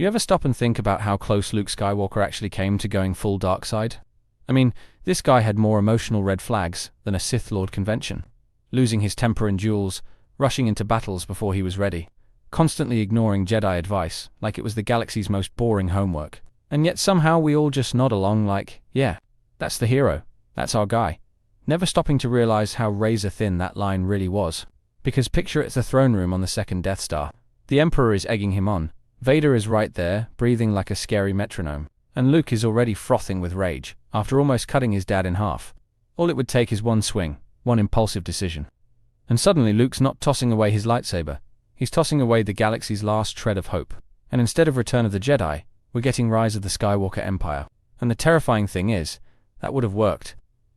You ever stop and think about how close Luke Skywalker actually came to going full dark side? I mean, this guy had more emotional red flags than a Sith Lord convention. Losing his temper in duels, rushing into battles before he was ready, constantly ignoring Jedi advice like it was the galaxy's most boring homework. And yet somehow we all just nod along like, yeah, that's the hero, that's our guy. Never stopping to realize how razor-thin that line really was. Because picture it's the throne room on the second Death Star. The Emperor is egging him on. Vader is right there, breathing like a scary metronome. And Luke is already frothing with rage, after almost cutting his dad in half. All it would take is one swing, one impulsive decision. And suddenly Luke's not tossing away his lightsaber. He's tossing away the galaxy's last shred of hope. And instead of Return of the Jedi, we're getting Rise of the Skywalker Empire. And the terrifying thing is, that would have worked.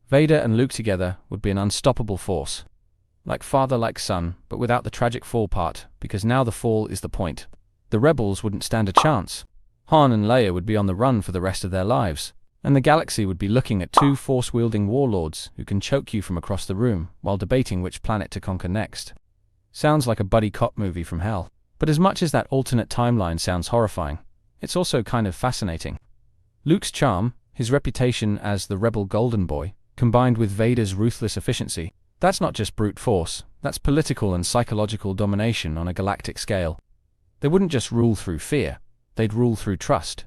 Vader and Luke together would be an unstoppable force. Like father, like son, but without the tragic fall part, because now the fall is the point. The rebels wouldn't stand a chance. Han and Leia would be on the run for the rest of their lives, and the galaxy would be looking at two force-wielding warlords who can choke you from across the room while debating which planet to conquer next. Sounds like a buddy cop movie from hell. But as much as that alternate timeline sounds horrifying, it's also kind of fascinating. Luke's charm, his reputation as the rebel golden boy, combined with Vader's ruthless efficiency, that's not just brute force, that's political and psychological domination on a galactic scale. They wouldn't just rule through fear, they'd rule through trust.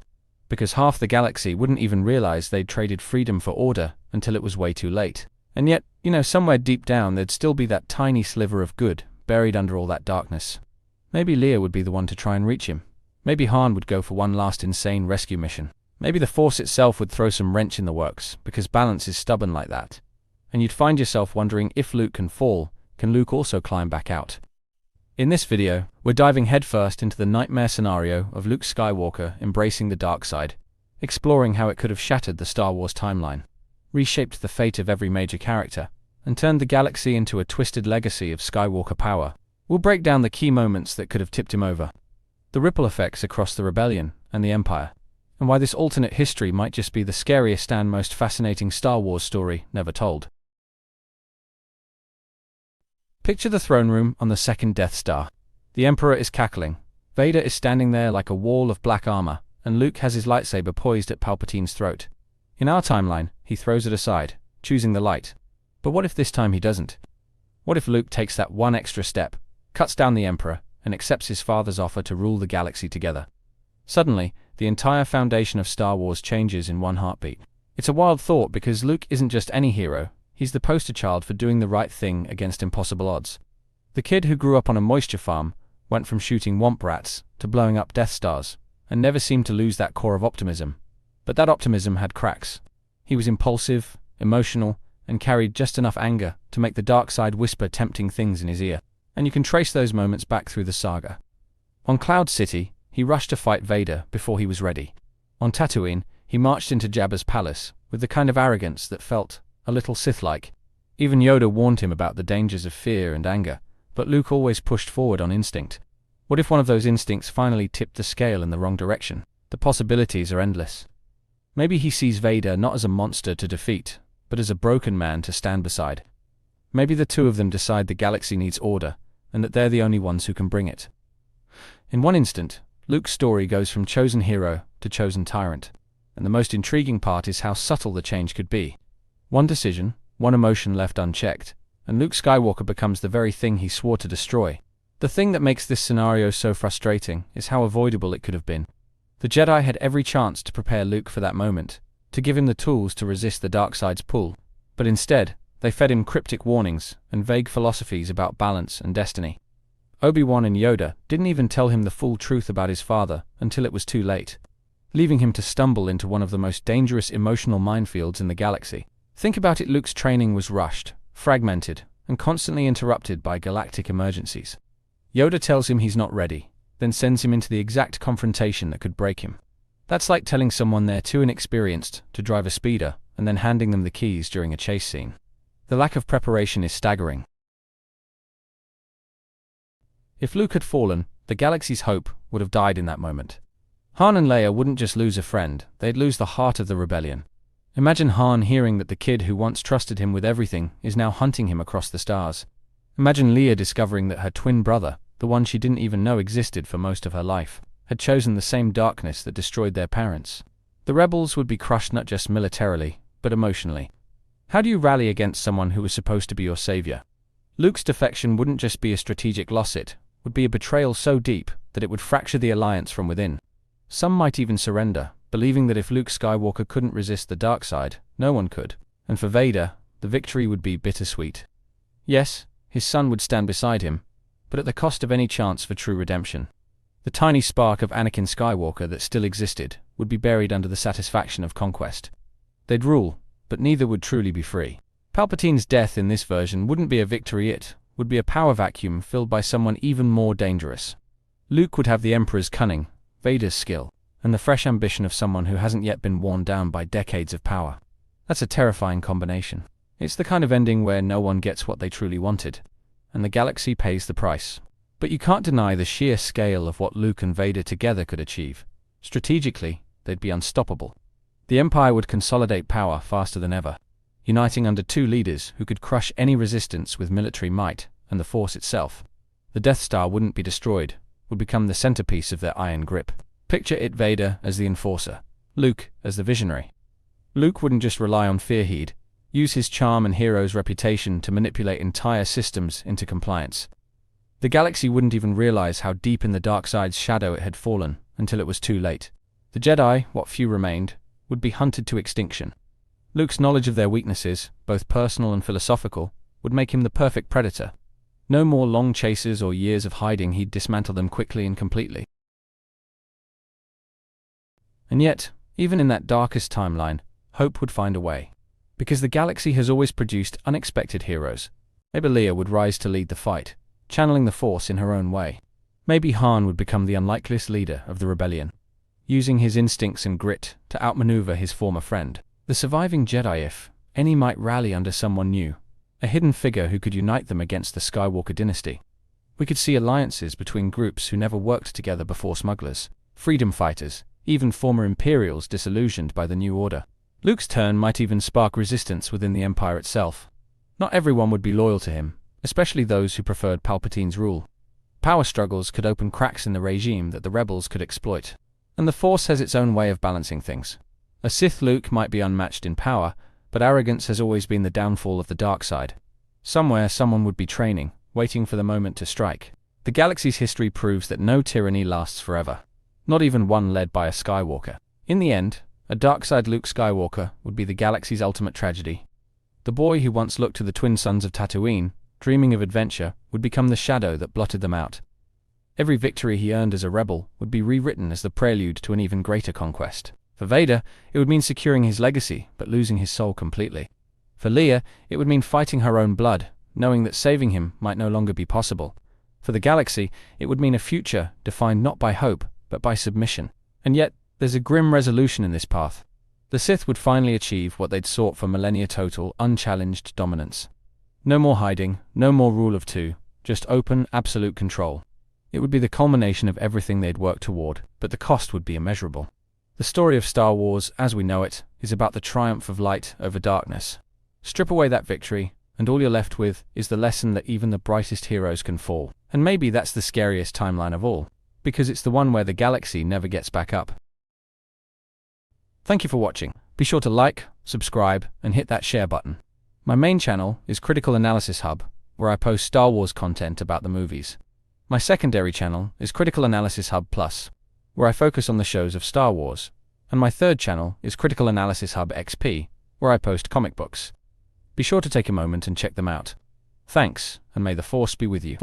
Because half the galaxy wouldn't even realize they'd traded freedom for order until it was way too late. And yet, somewhere deep down there'd still be that tiny sliver of good buried under all that darkness. Maybe Leia would be the one to try and reach him. Maybe Han would go for one last insane rescue mission. Maybe the Force itself would throw some wrench in the works, because balance is stubborn like that. And you'd find yourself wondering, if Luke can fall, can Luke also climb back out? In this video, we're diving headfirst into the nightmare scenario of Luke Skywalker embracing the dark side, exploring how it could have shattered the Star Wars timeline, reshaped the fate of every major character, and turned the galaxy into a twisted legacy of Skywalker power. We'll break down the key moments that could have tipped him over, the ripple effects across the rebellion and the Empire, and why this alternate history might just be the scariest and most fascinating Star Wars story never told. Picture the throne room on the second Death Star. The Emperor is cackling. Vader is standing there like a wall of black armor, and Luke has his lightsaber poised at Palpatine's throat. In our timeline, he throws it aside, choosing the light. But what if this time he doesn't? What if Luke takes that one extra step, cuts down the Emperor, and accepts his father's offer to rule the galaxy together? Suddenly, the entire foundation of Star Wars changes in one heartbeat. It's a wild thought because Luke isn't just any hero. He's the poster child for doing the right thing against impossible odds. The kid who grew up on a moisture farm, went from shooting womp rats to blowing up Death Stars, and never seemed to lose that core of optimism. But that optimism had cracks. He was impulsive, emotional, and carried just enough anger to make the dark side whisper tempting things in his ear. And you can trace those moments back through the saga. On Cloud City, he rushed to fight Vader before he was ready. On Tatooine, he marched into Jabba's palace with the kind of arrogance that felt a little Sith-like. Even Yoda warned him about the dangers of fear and anger, but Luke always pushed forward on instinct. What if one of those instincts finally tipped the scale in the wrong direction? The possibilities are endless. Maybe he sees Vader not as a monster to defeat, but as a broken man to stand beside. Maybe the two of them decide the galaxy needs order, and that they're the only ones who can bring it. In one instant, Luke's story goes from chosen hero to chosen tyrant, and the most intriguing part is how subtle the change could be. One decision, one emotion left unchecked, and Luke Skywalker becomes the very thing he swore to destroy. The thing that makes this scenario so frustrating is how avoidable it could have been. The Jedi had every chance to prepare Luke for that moment, to give him the tools to resist the dark side's pull, but instead, they fed him cryptic warnings and vague philosophies about balance and destiny. Obi-Wan and Yoda didn't even tell him the full truth about his father until it was too late, leaving him to stumble into one of the most dangerous emotional minefields in the galaxy. Think about it, Luke's training was rushed, fragmented, and constantly interrupted by galactic emergencies. Yoda tells him he's not ready, then sends him into the exact confrontation that could break him. That's like telling someone they're too inexperienced to drive a speeder and then handing them the keys during a chase scene. The lack of preparation is staggering. If Luke had fallen, the galaxy's hope would have died in that moment. Han and Leia wouldn't just lose a friend, they'd lose the heart of the rebellion. Imagine Han hearing that the kid who once trusted him with everything is now hunting him across the stars. Imagine Leia discovering that her twin brother, the one she didn't even know existed for most of her life, had chosen the same darkness that destroyed their parents. The rebels would be crushed not just militarily, but emotionally. How do you rally against someone who was supposed to be your savior? Luke's defection wouldn't just be a strategic loss, it would be a betrayal so deep that it would fracture the alliance from within. Some might even surrender, believing that if Luke Skywalker couldn't resist the dark side, no one could. And for Vader, the victory would be bittersweet. Yes, his son would stand beside him, but at the cost of any chance for true redemption. The tiny spark of Anakin Skywalker that still existed would be buried under the satisfaction of conquest. They'd rule, but neither would truly be free. Palpatine's death in this version wouldn't be a victory, it would be a power vacuum filled by someone even more dangerous. Luke would have the Emperor's cunning, Vader's skill, and the fresh ambition of someone who hasn't yet been worn down by decades of power. That's a terrifying combination. It's the kind of ending where no one gets what they truly wanted, and the galaxy pays the price. But you can't deny the sheer scale of what Luke and Vader together could achieve. Strategically, they'd be unstoppable. The Empire would consolidate power faster than ever, uniting under two leaders who could crush any resistance with military might and the Force itself. The Death Star wouldn't be destroyed, would become the centerpiece of their iron grip. Picture it: Vader as the enforcer, Luke as the visionary. Luke wouldn't just rely on fear, he'd use his charm and hero's reputation to manipulate entire systems into compliance. The galaxy wouldn't even realize how deep in the dark side's shadow it had fallen until it was too late. The Jedi, what few remained, would be hunted to extinction. Luke's knowledge of their weaknesses, both personal and philosophical, would make him the perfect predator. No more long chases or years of hiding, he'd dismantle them quickly and completely. And yet, even in that darkest timeline, hope would find a way. Because the galaxy has always produced unexpected heroes. Maybe Leia would rise to lead the fight, channeling the Force in her own way. Maybe Han would become the unlikeliest leader of the rebellion, using his instincts and grit to outmaneuver his former friend. The surviving Jedi, if any, might rally under someone new, a hidden figure who could unite them against the Skywalker dynasty. We could see alliances between groups who never worked together before: smugglers, freedom fighters, even former Imperials disillusioned by the New Order. Luke's turn might even spark resistance within the Empire itself. Not everyone would be loyal to him, especially those who preferred Palpatine's rule. Power struggles could open cracks in the regime that the rebels could exploit. And the Force has its own way of balancing things. A Sith Luke might be unmatched in power, but arrogance has always been the downfall of the dark side. Somewhere, someone would be training, waiting for the moment to strike. The galaxy's history proves that no tyranny lasts forever, not even one led by a Skywalker. In the end, a dark-side Luke Skywalker would be the galaxy's ultimate tragedy. The boy who once looked to the twin sons of Tatooine, dreaming of adventure, would become the shadow that blotted them out. Every victory he earned as a rebel would be rewritten as the prelude to an even greater conquest. For Vader, it would mean securing his legacy, but losing his soul completely. For Leia, it would mean fighting her own blood, knowing that saving him might no longer be possible. For the galaxy, it would mean a future defined not by hope, but by submission. And yet, there's a grim resolution in this path. The Sith would finally achieve what they'd sought for millennia: total, unchallenged dominance. No more hiding, no more rule of two, just open, absolute control. It would be the culmination of everything they'd worked toward, but the cost would be immeasurable. The story of Star Wars, as we know it, is about the triumph of light over darkness. Strip away that victory, and all you're left with is the lesson that even the brightest heroes can fall. And maybe that's the scariest timeline of all, because it's the one where the galaxy never gets back up. Thank you for watching. Be sure to like, subscribe, and hit that share button. My main channel is Critical Analysis Hub, where I post Star Wars content about the movies. My secondary channel is Critical Analysis Hub Plus, where I focus on the shows of Star Wars. And my third channel is Critical Analysis Hub XP, where I post comic books. Be sure to take a moment and check them out. Thanks, and may the Force be with you.